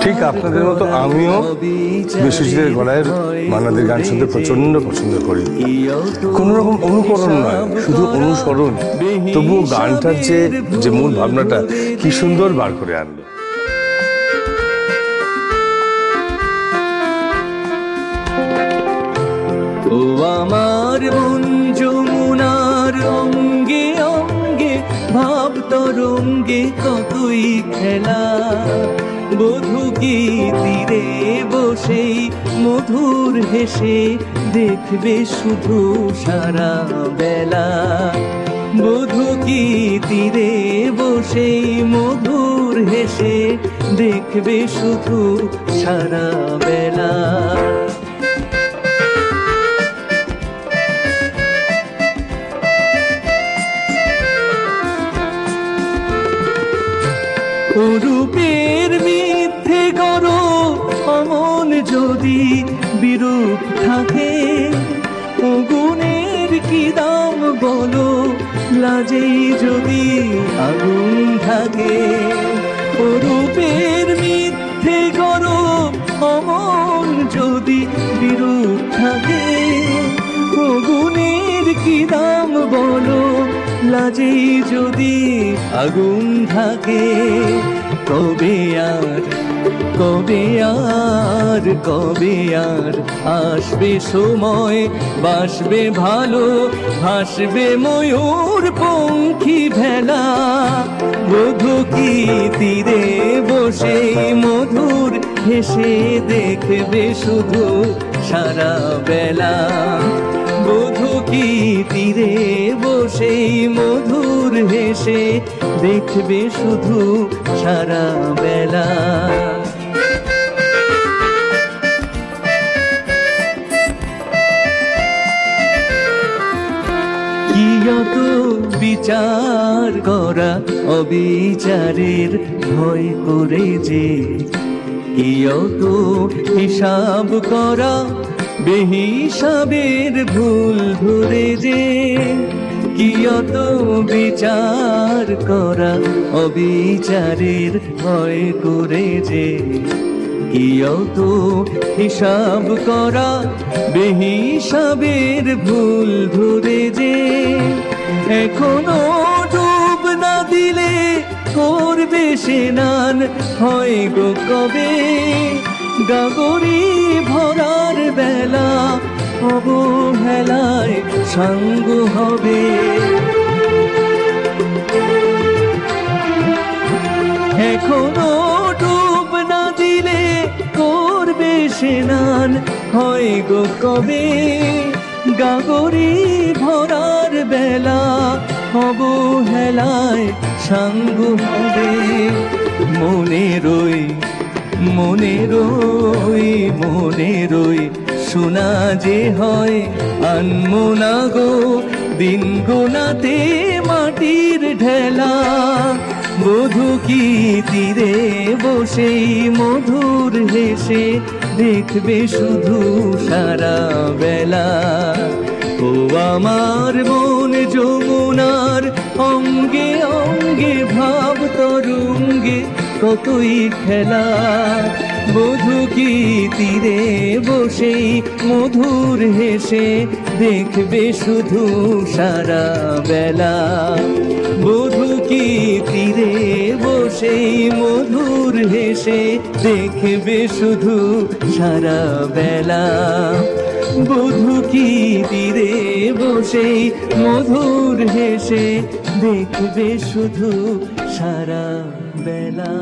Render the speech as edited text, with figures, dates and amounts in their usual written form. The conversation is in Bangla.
ঠিক আপনাদের মতো আমিও বিশ্বজিতের গলায় মান্নাদের গান শুনতে প্রচন্ড পছন্দ করি। কোন রকম অনুকরণ নয়, শুধু অনুসরণ। তবুও গানটার যে মূল ভাবনাটা কি সুন্দর বার করে আনলো। ও আমার মন যমুনার অঙ্গে অঙ্গে ভাব তরঙ্গে কতই খেলা, বধূ কি তীরে বসেই মধুর হেসে দেখবে শুধু সারা বেলা। বধূ কি তীরে বসেই মধুর হেসে দেখবে শুধু সারা বেলা। রূপের মিথ্যে করো অমন যদি বিরূপ থাকে, ও গুণের কি দাম বলো লাজেই যদি আগুন থাকে। ও রূপের মিথ্যে করো অমন যদি বিরূপ থাকে, ও গুণের কি দাম বলো লাজেই যদি আগুন থাকে। কবে আর কবে আর কবে আর আসবে সময়, বাসবে ভালো ভাসবে ময়ূর পঙ্খী ভেলা। বধূ কি তীরে বসে মধুর হেসে দেখবে শুধু সারা বেলা। বধূ কি তীরে বসে মধুর হেসে দেখবে শুধু সারা বেলা। কি অত বিচার করা অবিচারের ভয় করে যে, কি অত হিসাব করা বেহিসাবের ভুল ধরে যে। কি অত বিচার করা অবিচারের ভয় করে যে, কি অত হিসাব করা বেহিসাবের ভুল ধরে যে। এখনো ডুব না দিলে করবে স্নান হয় গো কবে, গাগরি ভরার বেলা অবহেলায় সঙ্গ হবে। এখনো ডুব না দিলে করবে স্নান হয় গো কবে, গাগরি ভরার বেলা অবহেলায় সঙ্গ হবে। মনে রই মনে রই মনে রই শোনা যে হয় আনমনা গো দিন গোনাতে মাটির ঢেলা। বধূ কি তীরে বসেই মধুর হেসে দেখবে শুধু সারা বেলা। ও আমার মন যমুনার অঙ্গে অঙ্গে ভাব তরঙ্গে কতই খেলা। বধূ কি তীরে বসেই মধুর হেসে দেখবে শুধু সারা বেলা। বধূ কি তীরে বসেই মধুর হেসে দেখবে শুধু সারা বেলা। বধূ কি তীরে বসেই মধুর হেসে দেখবে শুধু সারা বেলা।